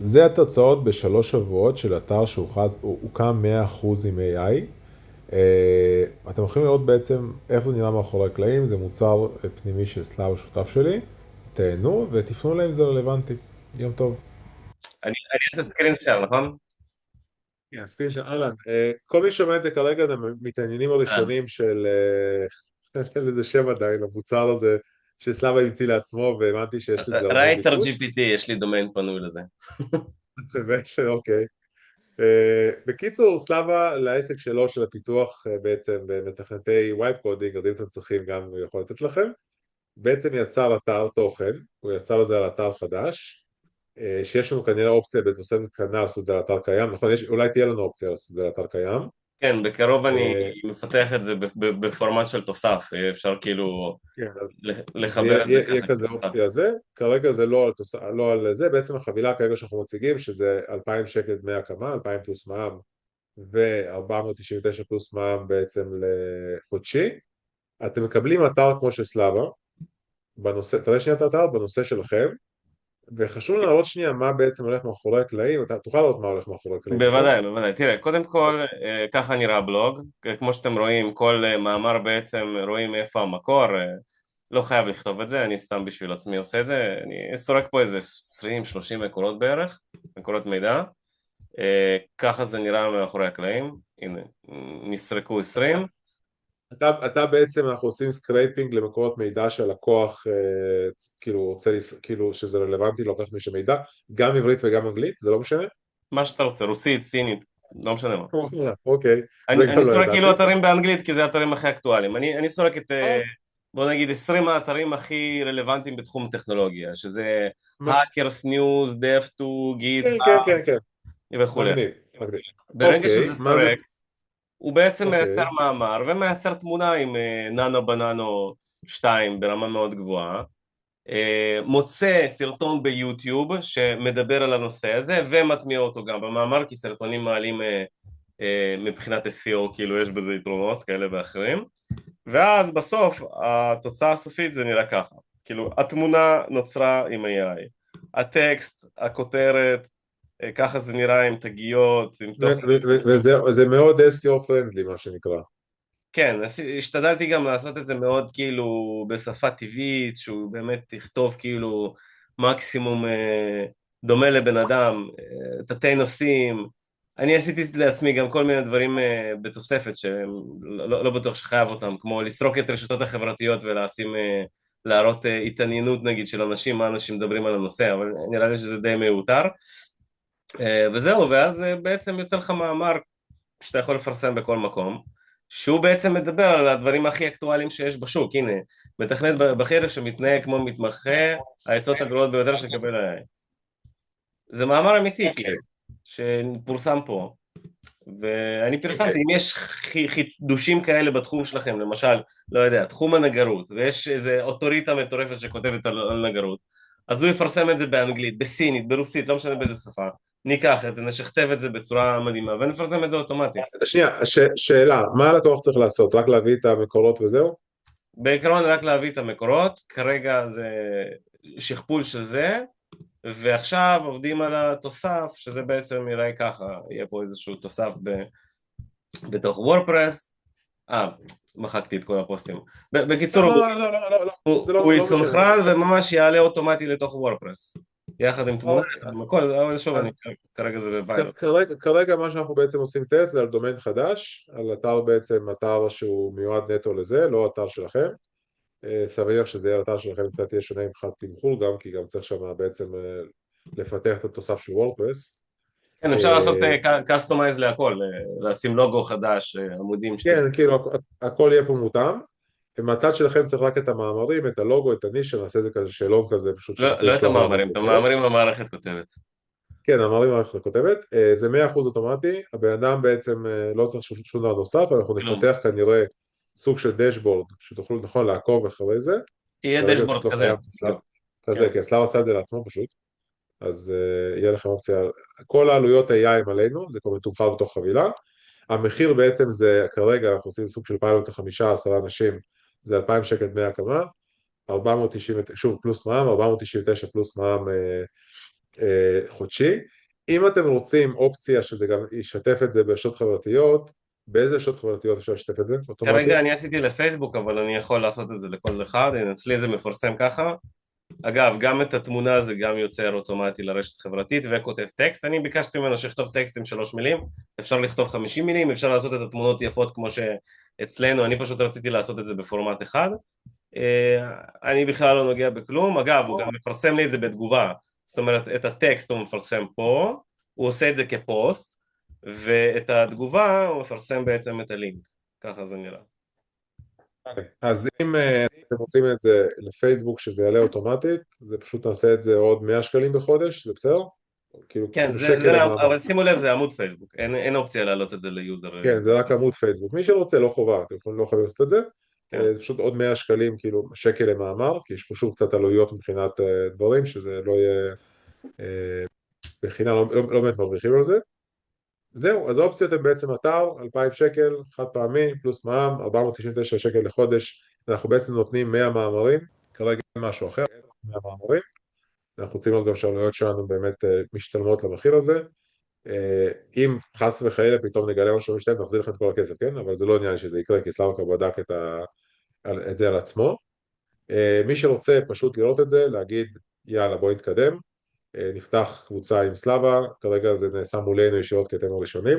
זה התוצאות בשלוש שבועות של אתר שהוקם 100% עם AI. אתם יכולים לראות בעצם איך זה נראה מאחורי הקלעים, זה מוצר פנימי של סלאב השותף שלי. תהנו ותפנו להם, זה רלוונטי. יום טוב. אני אעשה סקרין שייר, נכון? כן, אז תראי שאהלן, כל מי שומע את זה כרגע זה מתעניינים אהלן. הראשונים של, אין לזה שם עדיין, המוצר הזה שסלאבה המציא לעצמו, והבנתי שיש לזה הרבה רייטר ביקוש. GPT, יש לי דומיין פנוי לזה. באמת, אוקיי. בקיצור, סלאבה לעסק שלו של הפיתוח בעצם במתכנתי וייב קודינג, אז אם אתם צריכים גם הוא יכול לתת לכם. בעצם יצר אתר תוכן, הוא יצר את זה על אתר חדש, שיש לנו כנראה אופציה בתוספת קטנה לעשות את זה על אתר קיים, נכון? אולי תהיה לנו אופציה לעשות את זה על אתר קיים. כן, בקרוב אני אה, מפתח את זה בפורמט של תוסף, אפשר כאילו כן, אז לחבר את זה יהיה ככה כזה כתוסף. אופציה זה, כרגע זה לא על זה, בעצם החבילה כרגע שאנחנו מציגים, שזה 2,000 שקל דמי הקמה, 2,000 פלוס מע"מ ו-499 פלוס מע"מ בעצם לחודשי. אתם מקבלים אתר כמו של סלאבה, תראה שנייה את האתר בנושא שלכם, וחשוב לנו להראות שנייה מה בעצם הולך מאחורי הקלעים, אתה תוכל לראות מה הולך מאחורי הקלעים, נכון? בוודאי, בוודאי. תראה, קודם כל, ככה נראה הבלוג. כמו שאתם רואים, כל מאמר בעצם רואים איפה המקור. לא חייב לכתוב את זה, אני סתם בשביל עצמי עושה את זה. אני סורק פה איזה 20-30 מקורות בערך, מקורות מידע. ככה זה נראה מאחורי הקלעים. הנה, נסרקו 20. אתה בעצם, אנחנו עושים סקרייפינג למקורות מידע שהלקוח כאילו רוצה, כאילו שזה רלוונטי, לוקח משם מידע, גם עברית וגם אנגלית, זה לא משנה? מה שאתה רוצה, רוסית, סינית, לא משנה מה. אוקיי, זה גם אני לא סורק כאילו ידעתי. אתרים באנגלית כי זה האתרים הכי אקטואליים. אני סורק את, אה, בוא נגיד, 20 האתרים הכי רלוונטיים בתחום הטכנולוגיה, שזה מ- Hackers News, DevTo, כן, כן, GitHub כן, כן, וכולי. מגניב, מגניב. ברגע אוקיי, שזה מה זה? סורק, הוא בעצם מייצר אוקיי. מאמר ומייצר תמונה עם ננו בננו 2 ברמה מאוד גבוהה, מוצא סרטון ביוטיוב שמדבר על הנושא הזה ומטמיע אותו גם במאמר, כי סרטונים מעלים מבחינת SEO, כאילו יש בזה יתרונות כאלה ואחרים, ואז בסוף התוצאה הסופית זה נראה ככה, כאילו התמונה נוצרה עם AI, הטקסט, הכותרת, ככה זה נראה עם תגיות, עם תוכן. וזה מאוד SEO friendly מה שנקרא. כן, השתדלתי גם לעשות את זה מאוד כאילו בשפה טבעית, שהוא באמת יכתוב כאילו מקסימום דומה לבן אדם, תתי נושאים. אני עשיתי לעצמי גם כל מיני דברים בתוספת שלא לא בטוח שחייב אותם, כמו לסרוק את הרשתות החברתיות ולשים, להראות התעניינות נגיד של אנשים, מה אנשים מדברים על הנושא, אבל נראה לי שזה די מיותר. וזהו, ואז בעצם יוצא לך מאמר שאתה יכול לפרסם בכל מקום, שהוא בעצם מדבר על הדברים הכי אקטואליים שיש בשוק. הנה, מתכנת בכיר שמתנהג כמו מתמחה, העצות הגרועות ביותר שקבל עליי. זה מאמר אמיתי, אוקיי. כאילו, שפורסם פה, ואני פרסמתי, אוקיי. אם יש חידושים כאלה בתחום שלכם, למשל, לא יודע, תחום הנגרות, ויש איזה אוטוריטה מטורפת שכותבת על נגרות, אז הוא יפרסם את זה באנגלית, בסינית, ברוסית, לא משנה באיזה שפה, ניקח את זה, נשכתב את זה בצורה מדהימה, ונפרסם את זה אוטומטית. שנייה, שאלה, מה הלקוח צריך לעשות? רק להביא את המקורות וזהו? בעיקרון רק להביא את המקורות, כרגע זה שכפול של זה, ועכשיו עובדים על התוסף, שזה בעצם יראה ככה, יהיה פה איזשהו תוסף בתוך וורדפרס. מחקתי את כל הפוסטים. בקיצור, לא, לא, לא, לא, לא, לא, זה הוא לא משנה. יסונכרן וממש יעלה אוטומטי לתוך וורדפרס, יחד עם תמונה, אוקיי, יחד עם הכל, אבל שוב, אז כרגע זה בפיילוט. כרגע מה שאנחנו בעצם עושים טסט זה על דומיין חדש, על אתר בעצם, אתר שהוא מיועד נטו לזה, לא אתר שלכם. סביר שזה יהיה אתר שלכם, קצת יהיה שונה מבחינת תמחור גם, כי גם צריך שם בעצם לפתח את התוסף של וורדפרס. כן, אפשר לעשות קסטומייז להכל, לשים לוגו חדש, עמודים כן, שתרצו. כאילו הכל יהיה פה מותאם. מהצד שלכם צריך רק את המאמרים, את הלוגו, את הנישה, נעשה את זה כזה שאלון כזה, פשוט שתוכלו לא את לשלוח לנו המאמרים, את וזהו. המאמרים המערכת כותבת. כן, המאמרים המערכת כותבת, זה 100% אוטומטי, הבן אדם בעצם לא צריך שום דבר נוסף, אנחנו כלום. נפתח כנראה סוג של דשבורד, שתוכלו נכון לעקוב אחרי זה, יהיה כרגע זה פשוט דשבורד לא כזה. קיים כן. כזה, כי הסלאב עשה את זה לעצמו פשוט, אז יהיה לכם אופציה, כל העלויות AI הם עלינו, זה כבר מתומחר בתוך חבילה, המחיר בעצם זה, כרגע אנחנו עושים סוג של פיילוט ל15-10 אנשים, זה 2,000 שקל דמי הקמה, 490, שוב פלוס מע"מ, 499 פלוס מע"מ חודשי. אם אתם רוצים אופציה שזה גם ישתף את זה ברשתות חברתיות, באיזה רשתות חברתיות אפשר לשתף את זה כרגע אוטומטית? אני עשיתי לפייסבוק, אבל אני יכול לעשות את זה לכל אחד, אצלי זה מפרסם ככה. אגב, גם את התמונה זה גם יוצר אוטומטי לרשת חברתית וכותב טקסט. אני ביקשתי ממנו שיכתוב טקסט עם 3 מילים, אפשר לכתוב 50 מילים, אפשר לעשות את התמונות יפות כמו שאצלנו, אני פשוט רציתי לעשות את זה בפורמט אחד. אני בכלל לא נוגע בכלום, אגב, הוא גם מפרסם לי את זה בתגובה, זאת אומרת, את הטקסט הוא מפרסם פה, הוא עושה את זה כפוסט, ואת התגובה הוא מפרסם בעצם את הלינק, ככה זה נראה. אז אם אתם רוצים את זה לפייסבוק שזה יעלה אוטומטית, זה פשוט נעשה את זה עוד 100 שקלים בחודש, זה בסדר? כן, כאילו שקל למאמר. אבל שימו לב, זה עמוד פייסבוק, אין אופציה להעלות את זה ליוזר. כן, זה רק עמוד פייסבוק. מי שרוצה לא חובה, אתם יכולים לא חייבים לעשות את זה. כן. זה פשוט עוד 100 שקלים, כאילו שקל למאמר, כי יש פה שוב קצת עלויות מבחינת דברים, שזה לא יהיה בחינם, לא באמת מרוויחים על זה. זהו, אז האופציות הן בעצם אתר, 2,000 שקל, חד פעמי, פלוס מע"מ, 499 שקל לחודש. אנחנו בעצם נותנים 100 מאמרים, כרגע אין משהו אחר, 100 מאמרים. אנחנו רוצים לראות גם שהעלויות שלנו באמת משתלמות למחיר הזה. אם חס וחלילה פתאום נגלה משהו משתלם, נחזיר לכם את כל הכסף, כן? אבל זה לא עניין שזה יקרה, כי סלאבקה בדק את זה על עצמו. מי שרוצה פשוט לראות את זה, להגיד, יאללה, בוא נתקדם. נפתח קבוצה עם סלאבה, כרגע זה נעשה מולנו ישירות כי אתם הראשונים.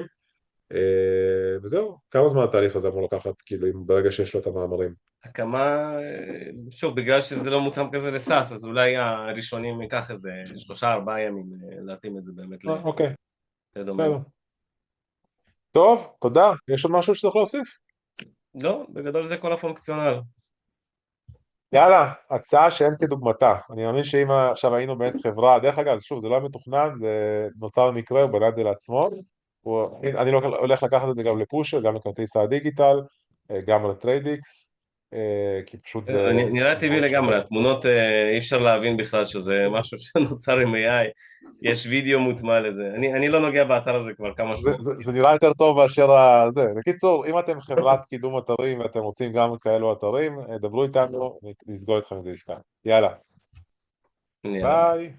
וזהו, כמה זמן התהליך הזה אמור לקחת, כאילו, ברגע שיש לו את המאמרים? הקמה, שוב, בגלל שזה לא מותאם כזה לסאס, אז אולי הראשונים ייקח איזה 3-4 ימים להתאים את זה באמת אוקיי, לדומיין. בסדר. טוב, תודה. יש עוד משהו שצריך להוסיף? לא, בגדול זה כל הפונקציונל. יאללה, הצעה שאין כדוגמתה. אני מאמין שאם עכשיו היינו באמת חברה, דרך אגב, שוב, זה לא היה מתוכנן, זה נוצר מקרה, הוא בנה את זה לעצמו. אני לא הולך לקחת את זה גם לפושר, גם לכרטיס הדיגיטל, גם לטריידיקס, כי פשוט זה זה נראה טבעי דברים לגמרי, שונים. התמונות אי אפשר להבין בכלל שזה משהו שנוצר עם AI, יש וידאו מוטמע לזה, אני לא נוגע באתר הזה כבר כמה שבועות. זה נראה יותר טוב מאשר זה. בקיצור, אם אתם חברת קידום אתרים ואתם רוצים גם כאלו אתרים, דברו איתנו, נסגור איתכם את זה עסקה. יאללה, יאללה. ביי.